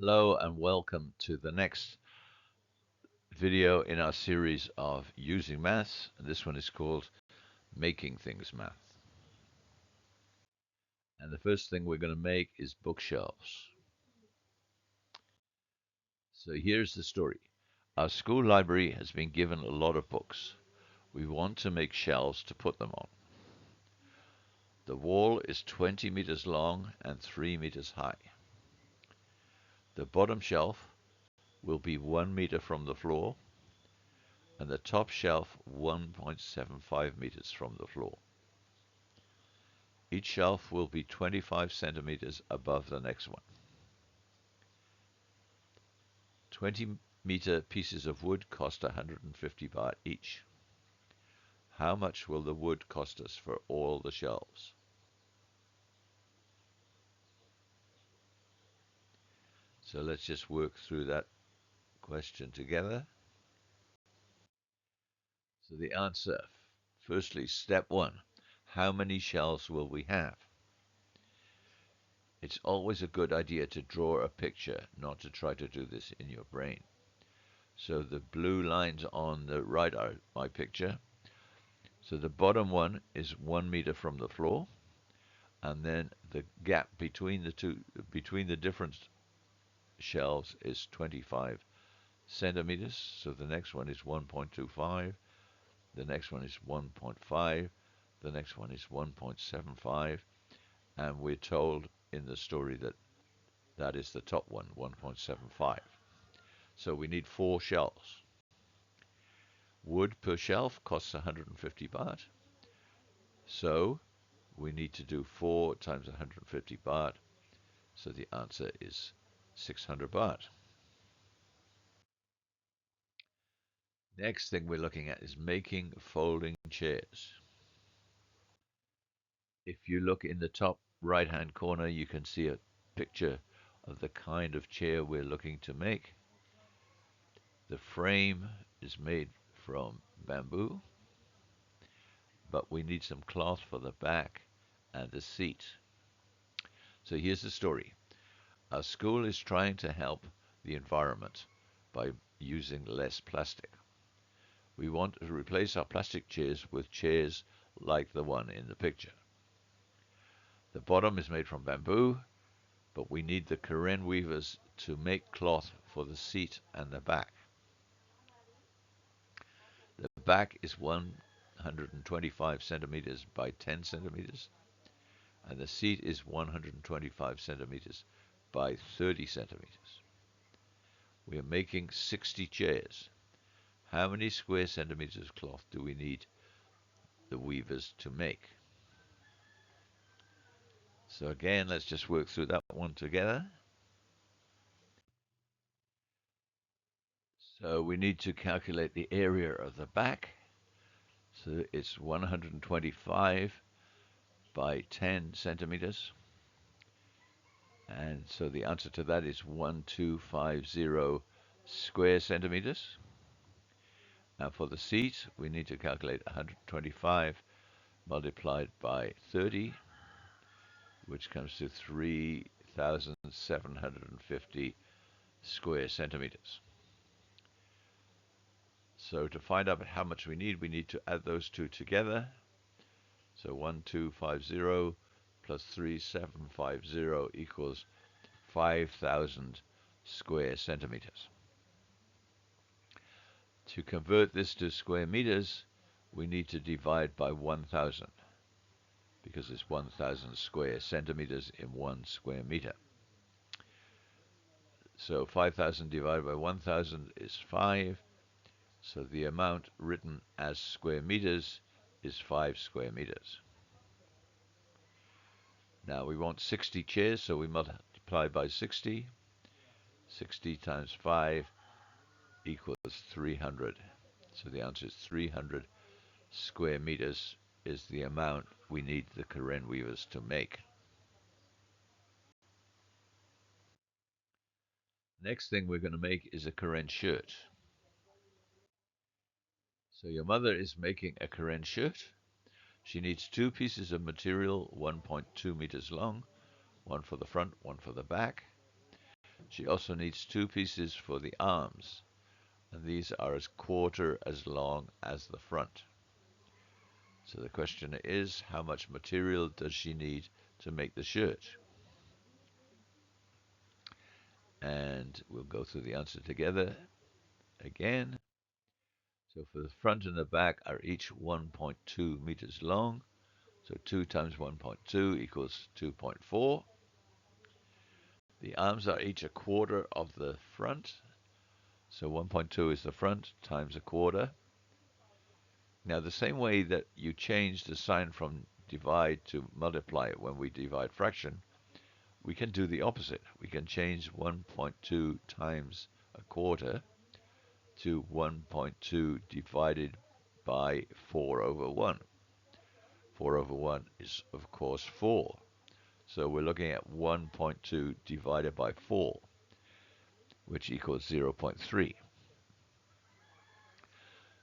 Hello and welcome to the next video in our series of using maths. This one is called Making Things Math. And the first thing we're going to make is bookshelves. So here's the story. Our school library has been given a lot of books. We want to make shelves to put them on. The wall is 20 meters long and 3 meters high. The bottom shelf will be 1 meter from the floor and the top shelf 1.75 meters from the floor. Each shelf will be 25 centimeters above the next one. 20-meter pieces of wood cost 150 baht each. How much will the wood cost us for all the shelves? So let's just work through that question together. So the answer, firstly, step one, how many shelves will we have? It's always a good idea to draw a picture, not to try to do this in your brain. So the blue lines on the right are my picture. So the bottom one is 1 meter from the floor, and then the gap between the different shelves is 25 centimeters. So the next one is 1.25, the next one is 1.5, the next one is 1.75, and we're told in the story that that is the top one, 1.75. So we need 4 shelves. Wood per shelf costs 150 baht. So we need to do 4 times 150 baht. So the answer is 600 baht. Next thing we're looking at is making folding chairs. If you look in the top right hand corner, you can see a picture of the kind of chair we're looking to make. The frame is made from bamboo, but we need some cloth for the back and a seat. So here's the story. Our school is trying to help the environment by using less plastic. We want to replace our plastic chairs with chairs like the one in the picture. The bottom is made from bamboo, but we need the Karen weavers to make cloth for the seat and the back. The back is 125 centimeters by 10 centimeters, and the seat is 125 centimeters by 30 centimeters. We are making 60 chairs. How many square centimeters of cloth do we need the weavers to make? So again, let's just work through that one together. So we need to calculate the area of the back. So it's 125 by 10 centimeters. And so the answer to that is 1250 square centimeters. And for the seat, we need to calculate 125 multiplied by 30, which comes to 3,750 square centimeters. So to find out how much we need to add those two together. So 1250 plus 3750 equals 5,000 square centimeters. To convert this to square meters, we need to divide by 1,000 because it's 1,000 square centimeters in 1 square meter. So 5,000 divided by 1,000 is 5. So the amount written as square meters is 5 square meters. Now we want 60 chairs, so we multiply by 60. 60 times 5 equals 300. So the answer is 300 square meters is the amount we need the Karen weavers to make. Next thing we're going to make is a Karen shirt. So your mother is making a Karen shirt. She needs 2 pieces of material 1.2 meters long, one for the front, one for the back. She also needs two pieces for the arms, and these are a quarter as long as the front. So the question is, how much material does she need to make the shirt? And we'll go through the answer together again. So for the front and the back are each 1.2 meters long. So 2 times 1.2 equals 2.4. The arms are each a quarter of the front. So 1.2 is the front times a quarter. Now the same way that you change the sign from divide to multiply when we divide fraction, we can do the opposite. We can change 1.2 times a quarter to 1.2 divided by 4 over 1. 4 over 1 is, of course, 4. So we're looking at 1.2 divided by 4, which equals 0.3.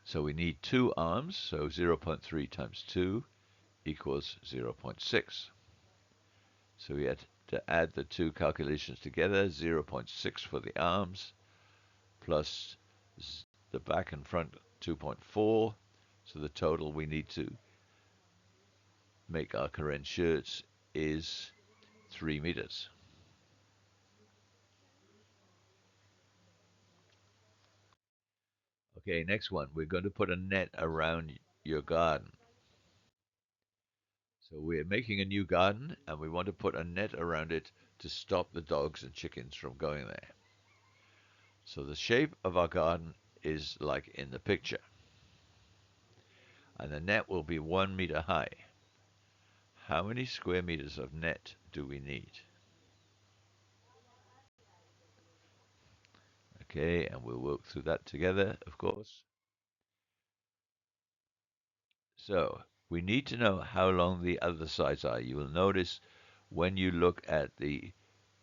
So we need two arms, so 0.3 times 2 equals 0.6. So we had to add the two calculations together, 0.6 for the arms, plus the back and front 2.4. So the total we need to make our Karen shirts is 3 meters. Okay, next one. We're going to put a net around your garden. So we're making a new garden and we want to put a net around it to stop the dogs and chickens from going there. So the shape of our garden is like in the picture. And the net will be 1 meter high. How many square meters of net do we need? Okay, and we'll work through that together, of course. So we need to know how long the other sides are. You will notice when you look at the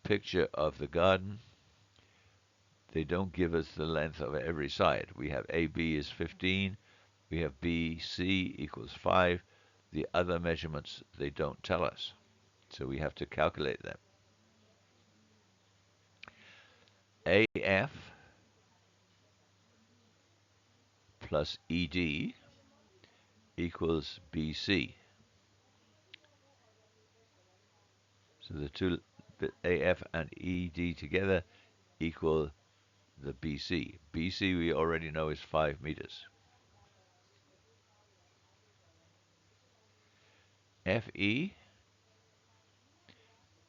picture of the garden, they don't give us the length of every side. We have AB is 15, we have BC equals 5. The other measurements, they don't tell us. So we have to calculate them. AF plus ED equals BC. So the two AF and ED together equal the BC. BC we already know is 5 meters. FE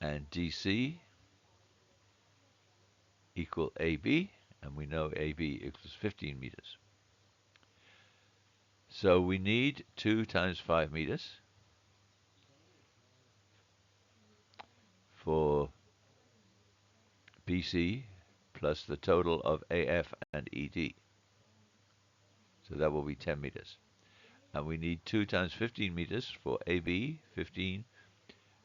and DC equal AB, and we know AB equals 15 meters. So we need 2 times 5 meters for BC plus the total of AF and ED. So that will be 10 meters. And we need 2 times 15 meters for AB, 15,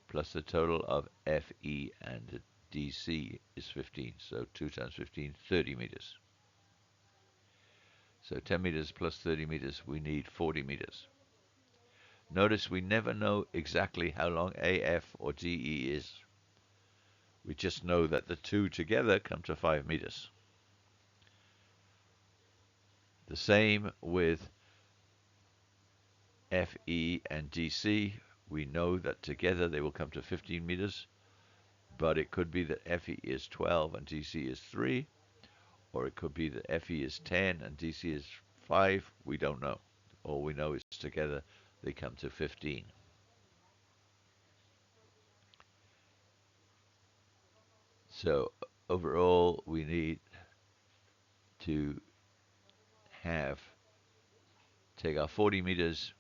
plus the total of FE and DC is 15. So 2 times 15, 30 meters. So 10 meters plus 30 meters, we need 40 meters. Notice we never know exactly how long AF or DE is. We just know that the two together come to 5 meters. The same with FE and DC. We know that together they will come to 15 meters, but it could be that FE is 12 and DC is 3, or it could be that FE is 10 and DC is 5. We don't know. All we know is together they come to 15. So overall, we need to take our 40 meters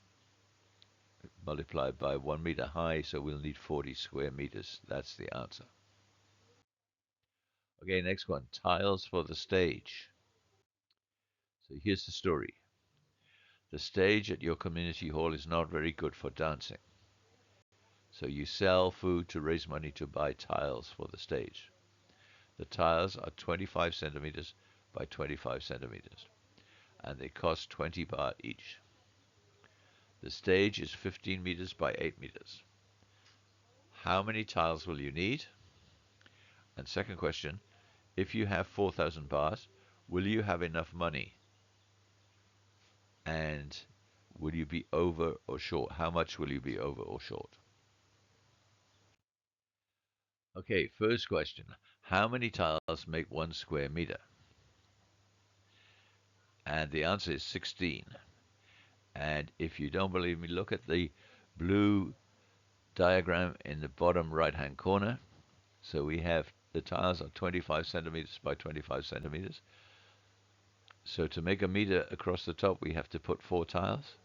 multiplied by 1 meter high, so we'll need 40 square meters. That's the answer. Okay, next one, tiles for the stage. So here's the story. The stage at your community hall is not very good for dancing. So you sell food to raise money to buy tiles for the stage. The tiles are 25 centimeters by 25 centimeters, and they cost 20 baht each. The stage is 15 meters by 8 meters. How many tiles will you need? And second question, if you have 4,000 baht, will you have enough money? And will you be over or short? How much will you be over or short? Okay, first question. How many tiles make 1 square meter? And the answer is 16. And if you don't believe me, look at the blue diagram in the bottom right-hand corner. So we have the tiles are 25 centimeters by 25 centimeters. So to make a meter across the top, we have to put 4 tiles.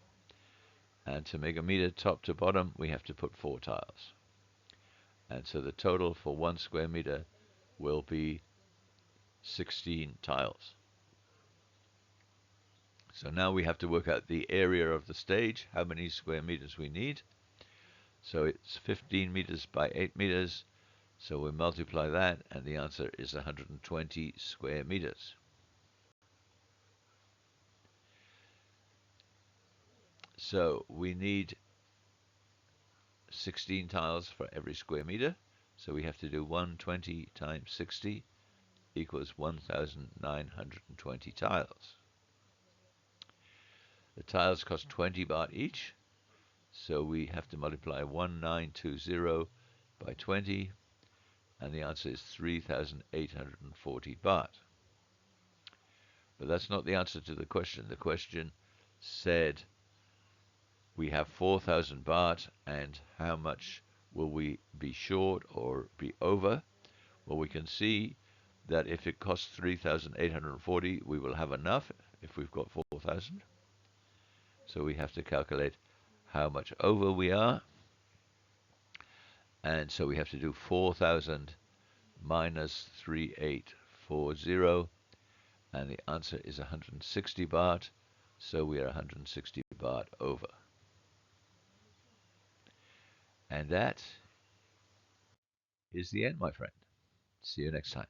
And to make a meter top to bottom, we have to put 4 tiles. And so the total for 1 square meter will be 16 tiles. So now we have to work out the area of the stage, how many square meters we need. So it's 15 meters by 8 meters. So we multiply that, and the answer is 120 square meters. So we need 16 tiles for every square meter. So we have to do 120 times 60 equals 1,920 tiles. The tiles cost 20 baht each. So we have to multiply 1920 by 20, and the answer is 3,840 baht. But that's not the answer to the question. The question said we have 4,000 baht, and how much will we be short or be over? Well, we can see that if it costs 3,840, we will have enough if we've got 4,000. So we have to calculate how much over we are. And so we have to do 4,000 minus 3,840, and the answer is 160 baht. So we are 160 baht over. And that is the end, my friend. See you next time.